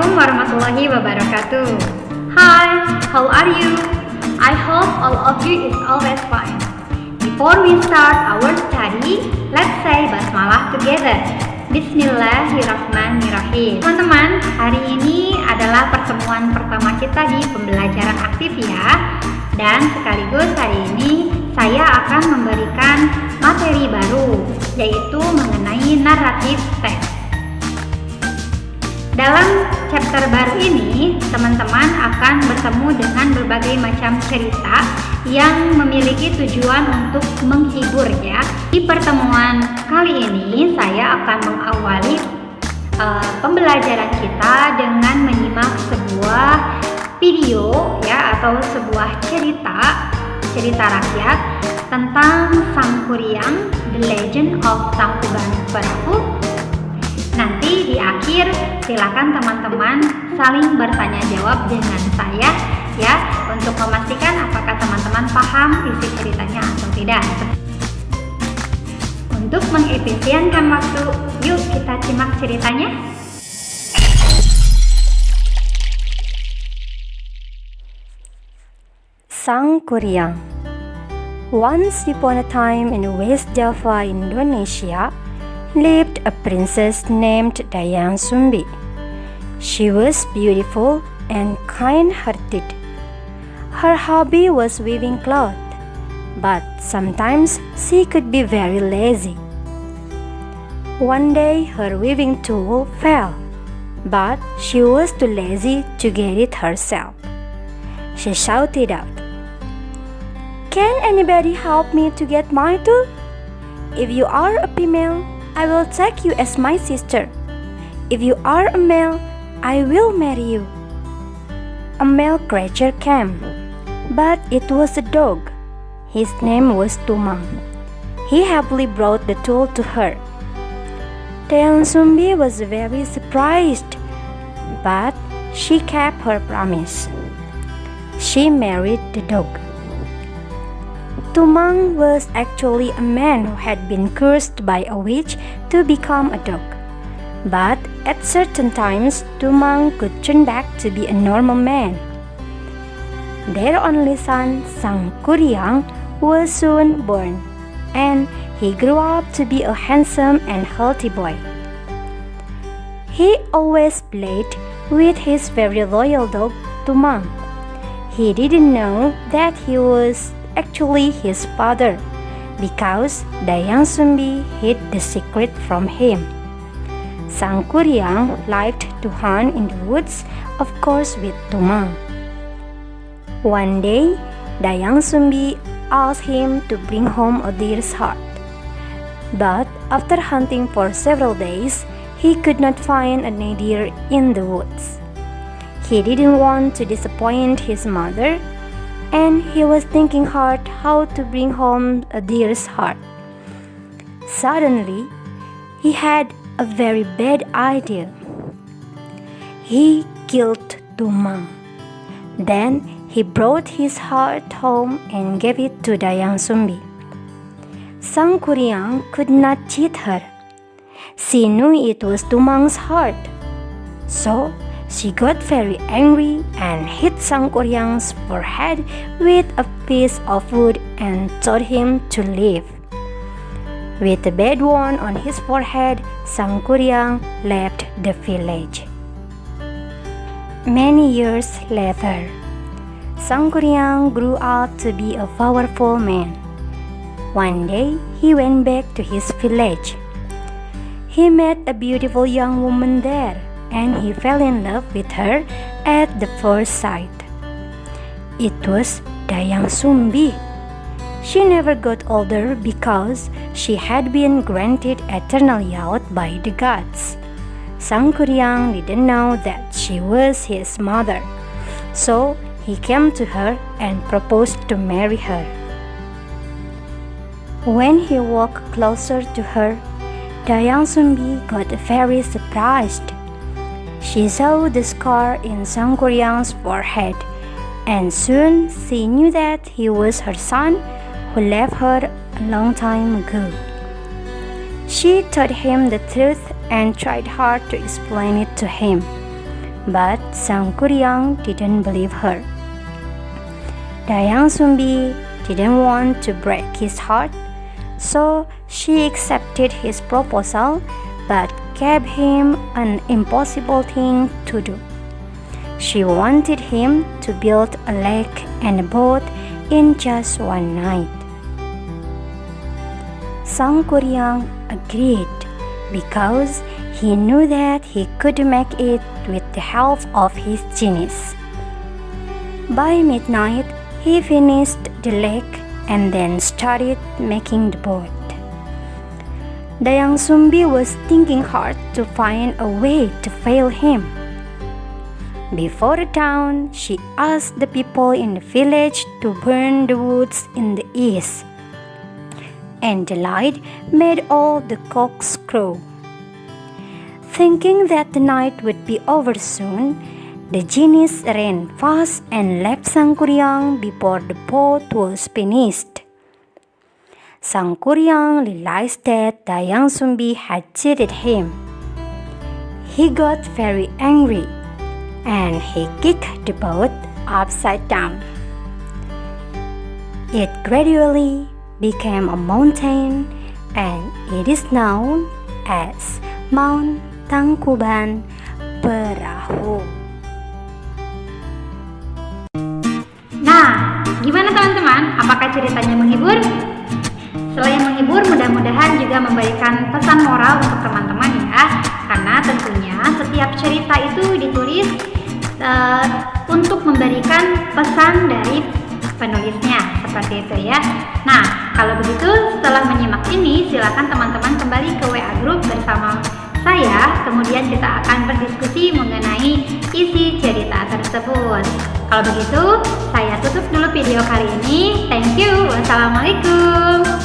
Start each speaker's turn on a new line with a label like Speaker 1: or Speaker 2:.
Speaker 1: Assalamualaikum warahmatullahi wabarakatuh. Hi, how are you? I hope all of you is always fine. Before we start our study, let's say basmalah together. Bismillahirrahmanirrahim. Teman-teman, hari ini adalah pertemuan pertama kita di pembelajaran aktif ya. Dan sekaligus hari ini saya akan memberikan materi baru, yaitu mengenai naratif teks. Dalam chapter baru ini, teman-teman akan bertemu dengan berbagai macam cerita yang memiliki tujuan untuk menghibur ya. Di pertemuan kali ini, saya akan mengawali pembelajaran kita dengan menyimak sebuah video ya, atau sebuah cerita rakyat tentang Sangkuriang, The Legend of Sangkuriang. Nanti di akhir silakan teman-teman saling bertanya jawab dengan saya ya, untuk memastikan apakah teman-teman paham isi ceritanya atau tidak. Untuk mengefisienkan waktu, yuk kita simak ceritanya.
Speaker 2: Sangkuriang. Once upon a time in West Java, Indonesia, lived a princess named Dayang Sumbi. She was beautiful and kind-hearted. Her hobby was weaving cloth, but sometimes she could be very lazy. One day her weaving tool fell, but she was too lazy to get it herself. She shouted out, "Can anybody help me to get my tool? If you are a female, I will take you as my sister. If you are a male, I will marry you." A male creature came, but it was a dog. His name was Tumang. He happily brought the tool to her. Dayang Sumbi was very surprised, but she kept her promise. She married the dog. Tumang was actually a man who had been cursed by a witch to become a dog. But at certain times, Tumang could turn back to be a normal man. Their only son, Sangkuriang, was soon born, and he grew up to be a handsome and healthy boy. He always played with his very loyal dog, Tumang. He didn't know that he was actually his father, because Dayang Sumbi hid the secret from him. Sangkuriang liked to hunt in the woods, of course with Tumang. One day, Dayang Sumbi asked him to bring home a deer's heart. But after hunting for several days, he could not find any deer in the woods. He didn't want to disappoint his mother, and he was thinking hard how to bring home a deer's heart. Suddenly, he had a very bad idea. He killed Tumang. Then he brought his heart home and gave it to Dayang Sumbi. Sangkuriang could not cheat her. She knew it was Tumang's heart. So she got very angry and hit Sangkuriang's forehead with a piece of wood and told him to leave. With the bad wound on his forehead, Sangkuriang left the village. Many years later, Sangkuriang grew up to be a powerful man. One day, he went back to his village. He met a beautiful young woman there, and he fell in love with her at the first sight. It was Dayang Sumbi. She never got older because she had been granted eternal youth by the gods. Sangkuriang didn't know that she was his mother, so he came to her and proposed to marry her. When he walked closer to her, Dayang Sumbi got very surprised. She saw the scar in Sangkuriang's forehead, and soon she knew that he was her son who left her a long time ago. She told him the truth and tried hard to explain it to him, but Sangkuriang didn't believe her. Dayang Sumbi didn't want to break his heart, so she accepted his proposal but gave him an impossible thing to do. She wanted him to build a lake and a boat in just one night. Sangkuriang agreed because he knew that he could make it with the help of his genius. By midnight, he finished the lake and then started making the boat. Dayang Sumbi was thinking hard to find a way to fail him. Before the dawn, she asked the people in the village to burn the woods in the east, and the light made all the cocks crow. Thinking that the night would be over soon, the genies ran fast and left Sangkuriang before the boat was finished. Sangkuriang realized that Dayang Sumbi had cheated him. He got very angry, and he kicked the boat upside down. It gradually became a mountain, and it is known as Mount Tangkuban Perahu.
Speaker 1: Nah, gimana teman-teman? Apakah ceritanya menghibur? Selain menghibur, mudah-mudahan juga memberikan pesan moral untuk teman-teman ya. Karena tentunya setiap cerita itu ditulis untuk memberikan pesan dari penulisnya, seperti itu ya. Nah, kalau begitu setelah menyimak ini, silakan teman-teman kembali ke WA group bersama saya, kemudian kita akan berdiskusi mengenai isi cerita tersebut. Kalau begitu, saya tutup dulu video kali ini. Thank you. Wassalamualaikum.